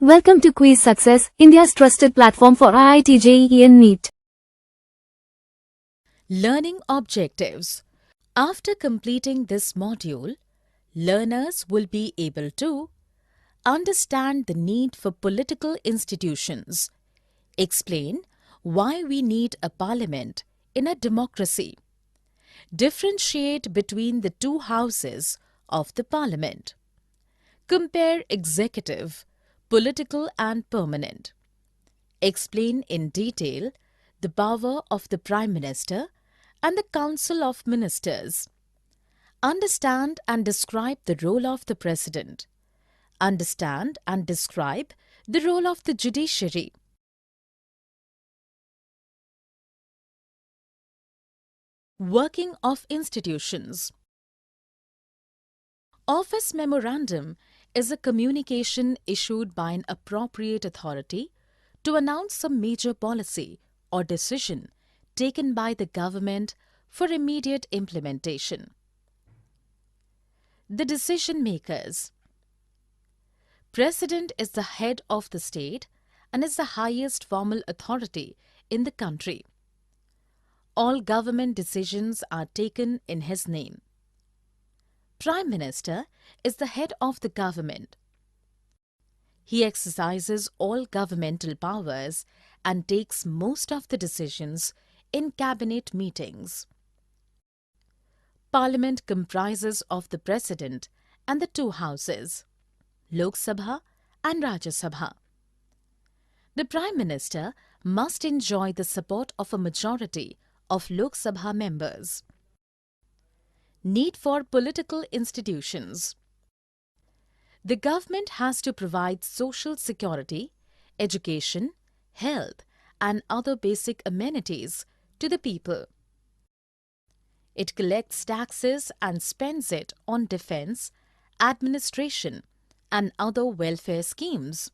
Welcome to Kwiiz Success, India's trusted platform for IIT JEE and NEET. Learning Objectives. After completing this module, learners will be able to understand the need for political institutions, explain why we need a parliament in a democracy, differentiate between the two houses of the parliament, compare executive, political and permanent, explain in detail the power of the Prime Minister and the Council of Ministers, understand and describe the role of the President, understand and describe the role of the judiciary. Working of institutions. Office memorandum is a communication issued by an appropriate authority to announce some major policy or decision taken by the government for immediate implementation. The decision makers. President is the head of the state and is the highest formal authority in the country. All government decisions are taken in his name. Prime Minister is the head of the government. He exercises all governmental powers and takes most of the decisions in cabinet meetings. Parliament comprises of the President and the two houses, Lok Sabha and Rajya Sabha. The Prime Minister must enjoy the support of a majority of Lok Sabha members. Need for political institutions. The government has to provide social security, education, health and other basic amenities to the people. It collects taxes and spends it on defence, administration and other welfare schemes.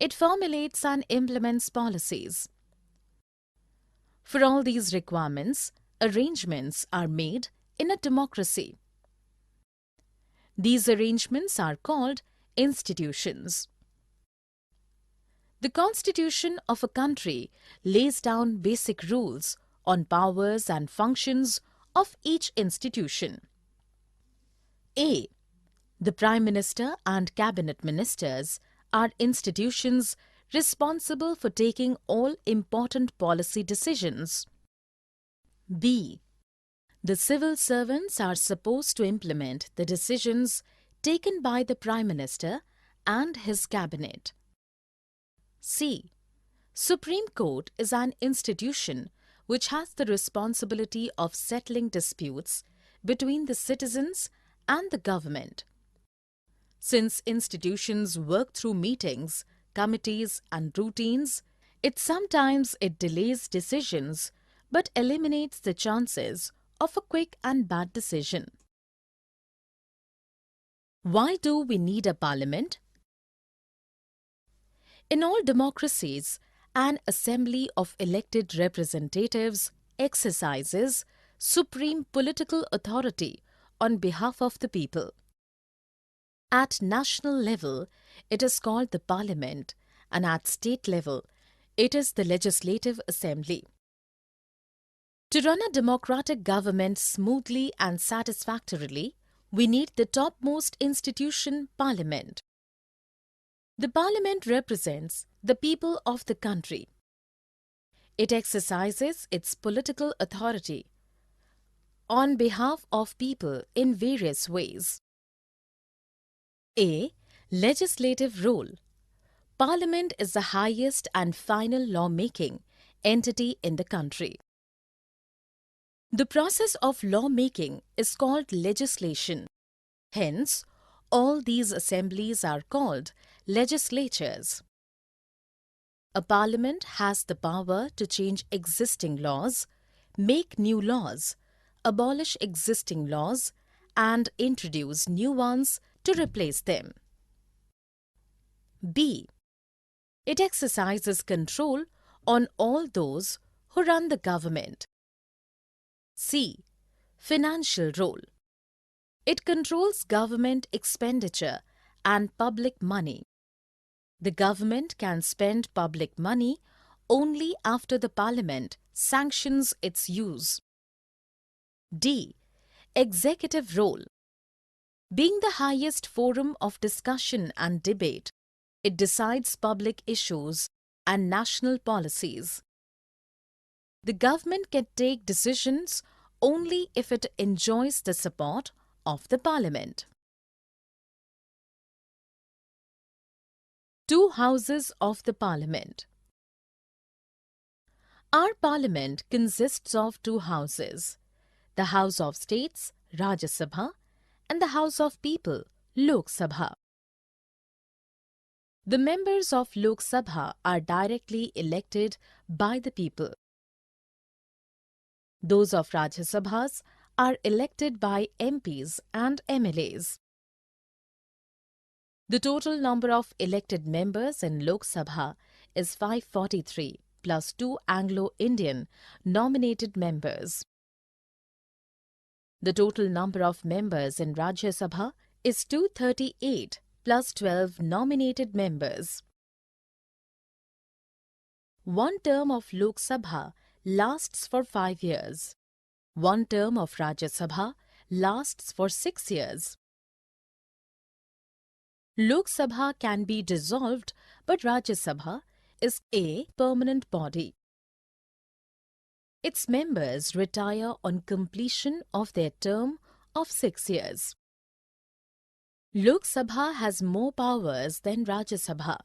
It formulates and implements policies. For all these requirements, arrangements are made in a democracy. These arrangements are called institutions. The constitution of a country lays down basic rules on powers and functions of each institution. A. The Prime Minister and Cabinet Ministers are institutions responsible for taking all important policy decisions. B. The civil servants are supposed to implement the decisions taken by the Prime Minister and his cabinet. C. Supreme Court is an institution which has the responsibility of settling disputes between the citizens and the government. Since institutions work through meetings, committees and routines, sometimes it delays decisions but eliminates the chances of a quick and bad decision. Why do we need a parliament? In all democracies, an assembly of elected representatives exercises supreme political authority on behalf of the people. At national level, it is called the parliament, and at state level, it is the legislative assembly. To run a democratic government smoothly and satisfactorily, we need the topmost institution, Parliament. The Parliament represents the people of the country. It exercises its political authority on behalf of people in various ways. A. Legislative role. Parliament is the highest and final law-making entity in the country. The process of law-making is called legislation. Hence, all these assemblies are called legislatures. A parliament has the power to change existing laws, make new laws, abolish existing laws, and introduce new ones to replace them. B. It exercises control on all those who run the government. C. Financial role. It controls government expenditure and public money. The government can spend public money only after the Parliament sanctions its use. D. Executive role. Being the highest forum of discussion and debate, it decides public issues and national policies. The government can take decisions only if it enjoys the support of the Parliament. Two houses of the Parliament. Our Parliament consists of two houses, the House of States, Rajya Sabha, and the House of People, Lok Sabha. The members of Lok Sabha are directly elected by the people. Those of Rajya Sabhas are elected by MPs and MLAs. The total number of elected members in Lok Sabha is 543 plus 2 Anglo-Indian nominated members. The total number of members in Rajya Sabha is 238 plus 12 nominated members. One term of Lok Sabha lasts for 5 years. One term of Rajya Sabha lasts for 6 years. Lok Sabha can be dissolved, but Rajya Sabha is a permanent body. Its members retire on completion of their term of 6 years. Lok Sabha has more powers than Rajya Sabha.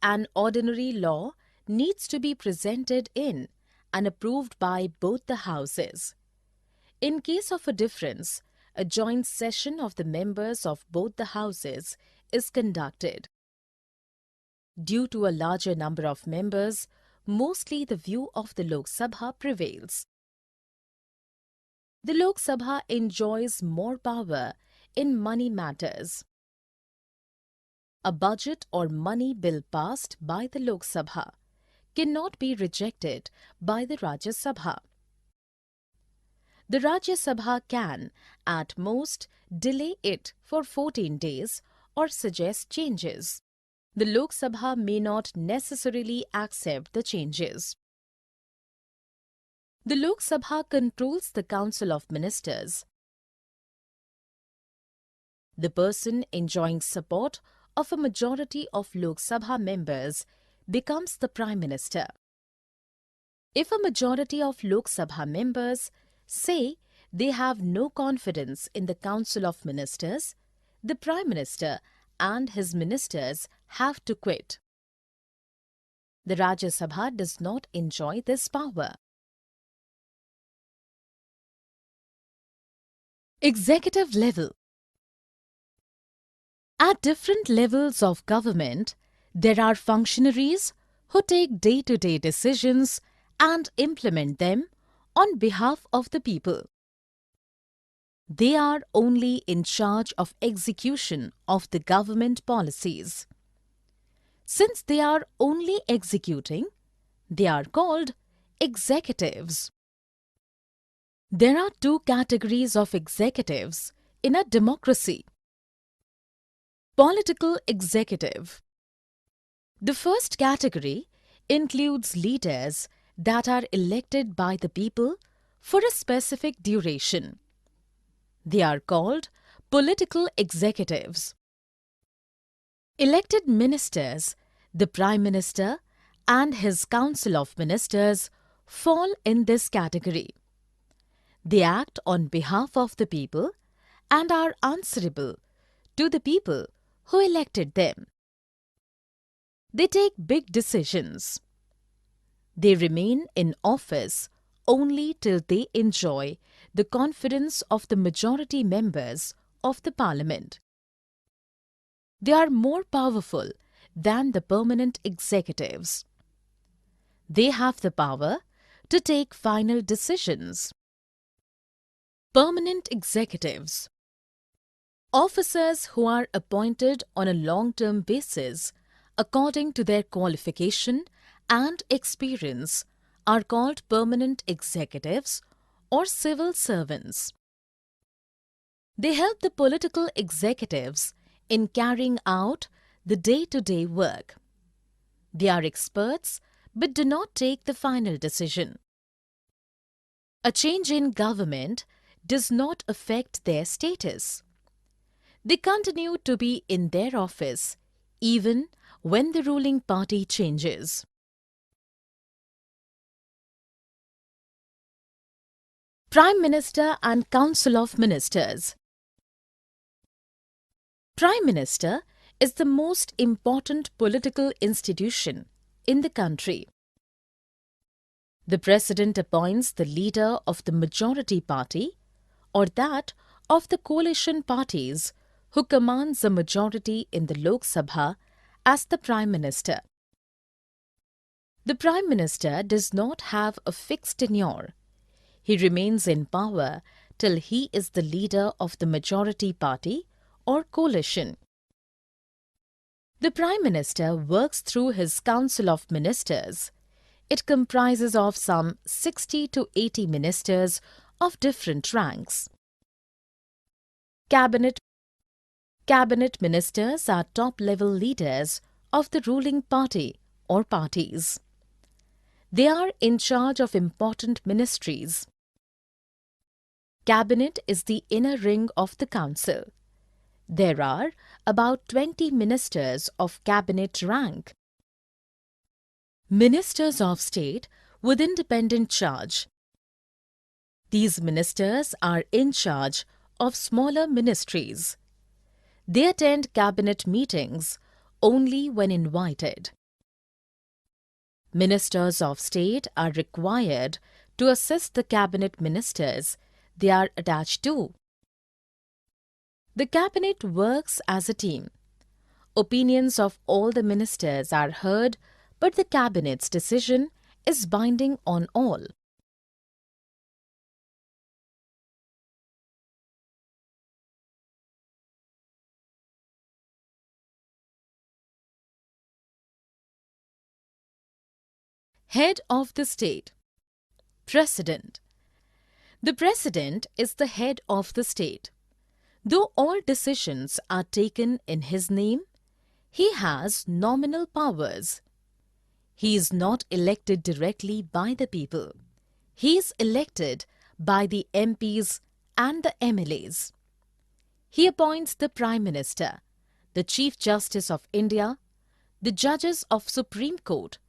An ordinary law needs to be presented in and approved by both the houses. In case of a difference, a joint session of the members of both the houses is conducted. Due to a larger number of members, mostly the view of the Lok Sabha prevails. The Lok Sabha enjoys more power in money matters. A budget or money bill passed by the Lok Sabha cannot be rejected by the Rajya Sabha. The Rajya Sabha can, at most, delay it for 14 days or suggest changes. The Lok Sabha may not necessarily accept the changes. The Lok Sabha controls the Council of Ministers. The person enjoying support of a majority of Lok Sabha members becomes the Prime Minister. If a majority of Lok Sabha members say they have no confidence in the Council of Ministers, the Prime Minister and his ministers have to quit. The Rajya Sabha does not enjoy this power. Executive level. At different levels of government, there are functionaries who take day-to-day decisions and implement them on behalf of the people. They are only in charge of execution of the government policies. Since they are only executing, they are called executives. There are two categories of executives in a democracy. Political executive. The first category includes leaders that are elected by the people for a specific duration. They are called political executives. Elected ministers, the Prime Minister and his Council of Ministers fall in this category. They act on behalf of the people and are answerable to the people who elected them. They take big decisions. They remain in office only till they enjoy the confidence of the majority members of the Parliament. They are more powerful than the permanent executives. They have the power to take final decisions. Permanent executives. Officers who are appointed on a long-term basis according to their qualification and experience are called permanent executives or civil servants. They help the political executives in carrying out the day-to-day work. They are experts but do not take the final decision. A change in government does not affect their status. They continue to be in their office even when the ruling party changes. Prime Minister and Council of Ministers. Prime Minister is the most important political institution in the country. The President appoints the leader of the majority party or that of the coalition parties who commands a majority in the Lok Sabha as the Prime Minister. The Prime Minister does not have a fixed tenure. He remains in power till he is the leader of the majority party or coalition. The Prime Minister works through his Council of Ministers. It comprises of some 60 to 80 ministers of different ranks. Cabinet ministers are top-level leaders of the ruling party or parties. They are in charge of important ministries. Cabinet is the inner ring of the council. There are about 20 ministers of cabinet rank. Ministers of state with independent charge. These ministers are in charge of smaller ministries. They attend cabinet meetings only when invited. Ministers of state are required to assist the cabinet ministers they are attached to. The cabinet works as a team. Opinions of all the ministers are heard, but the cabinet's decision is binding on all. Head of the state. President. The President is the head of the state. Though all decisions are taken in his name, he has nominal powers. He is not elected directly by the people. He is elected by the MPs and the MLAs. He appoints the Prime Minister, the Chief Justice of India, the judges of Supreme Court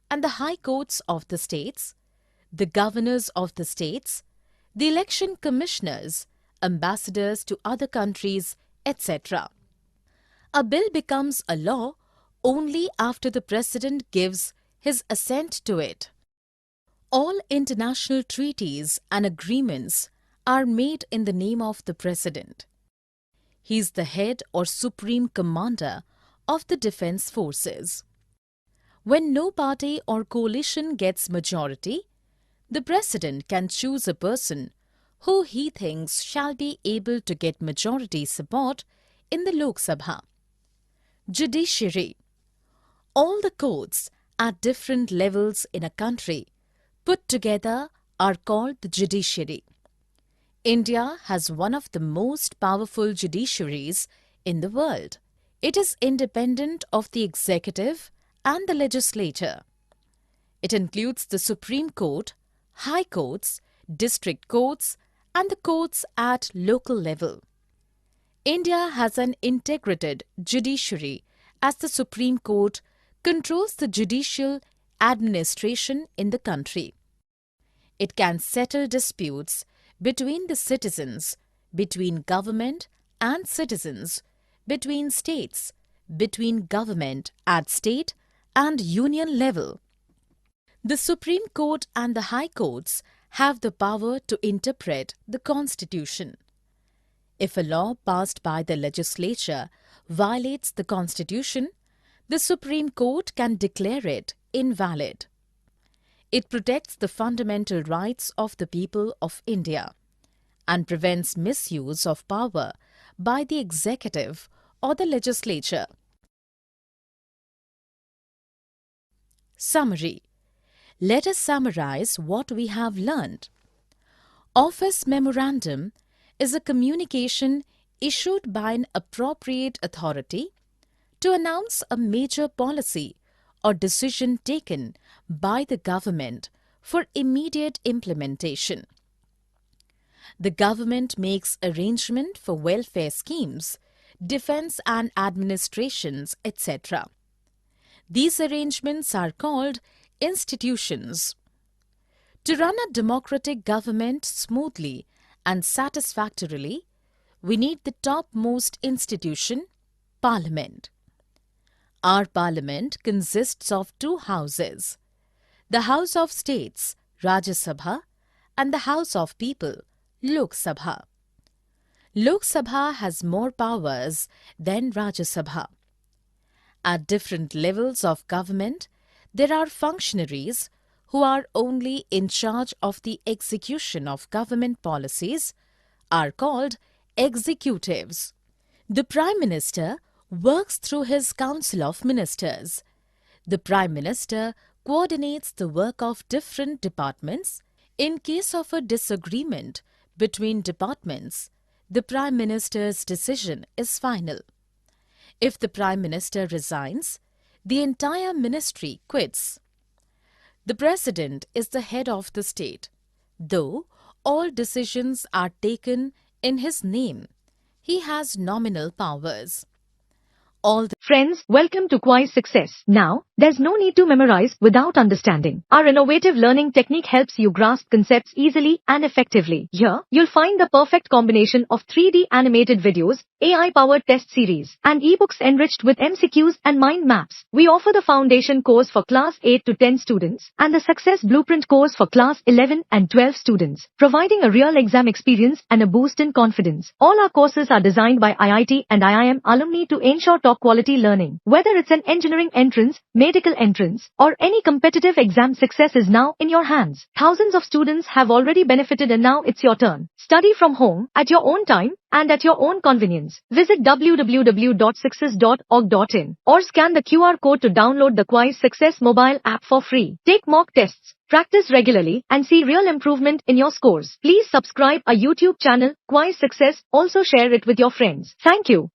and the High Courts of the states, the governors of the states, the election commissioners, ambassadors to other countries, etc. A bill becomes a law only after the President gives his assent to it. All international treaties and agreements are made in the name of the President. He is the head or supreme commander of the defense forces. When no party or coalition gets majority, the President can choose a person who he thinks shall be able to get majority support in the Lok Sabha. Judiciary. All the courts at different levels in a country put together are called the judiciary. India has one of the most powerful judiciaries in the world. It is independent of the executive and the legislature. It includes the Supreme Court, High Courts, District Courts and the courts at local level. India has an integrated judiciary as the Supreme Court controls the judicial administration in the country. It can settle disputes between the citizens, between government and citizens, between states, between government at state and union level. The Supreme Court and the High Courts have the power to interpret the Constitution. If a law passed by the legislature violates the Constitution, the Supreme Court can declare it invalid. It protects the fundamental rights of the people of India and prevents misuse of power by the executive or the legislature. Summary. Let us summarize what we have learned. Office Memorandum is a communication issued by an appropriate authority to announce a major policy or decision taken by the government for immediate implementation. The government makes arrangement for welfare schemes, defense and administrations, etc. These arrangements are called institutions. To run a democratic government smoothly and satisfactorily, we need the topmost institution, Parliament. Our Parliament consists of two houses, the House of States, Rajya Sabha, and the House of People, Lok Sabha. Lok Sabha has more powers than Rajya Sabha. At different levels of government, there are functionaries who are only in charge of the execution of government policies, are called executives. The Prime Minister works through his Council of Ministers. The Prime Minister coordinates the work of different departments. In case of a disagreement between departments, the Prime Minister's decision is final. If the Prime Minister resigns, the entire ministry quits. The President is the head of the state. Though all decisions are taken in his name, he has nominal powers. Friends, welcome to Kwiiz Success. Now, there's no need to memorize without understanding. Our innovative learning technique helps you grasp concepts easily and effectively. Here, you'll find the perfect combination of 3D animated videos, AI-powered test series, and ebooks enriched with MCQs and mind maps. We offer the foundation course for class 8 to 10 students and the success blueprint course for class 11 and 12 students, providing a real exam experience and a boost in confidence. All our courses are designed by IIT and IIM alumni to ensure top quality learning. Whether it's an engineering entrance, medical entrance, or any competitive exam, success is now in your hands. Thousands of students have already benefited and now it's your turn. Study from home, at your own time, and at your own convenience. Visit www.success.org.in or scan the QR code to download the Kwiiz Success mobile app for free. Take mock tests, practice regularly, and see real improvement in your scores. Please subscribe our YouTube channel, Kwiiz Success. Also share it with your friends. Thank you.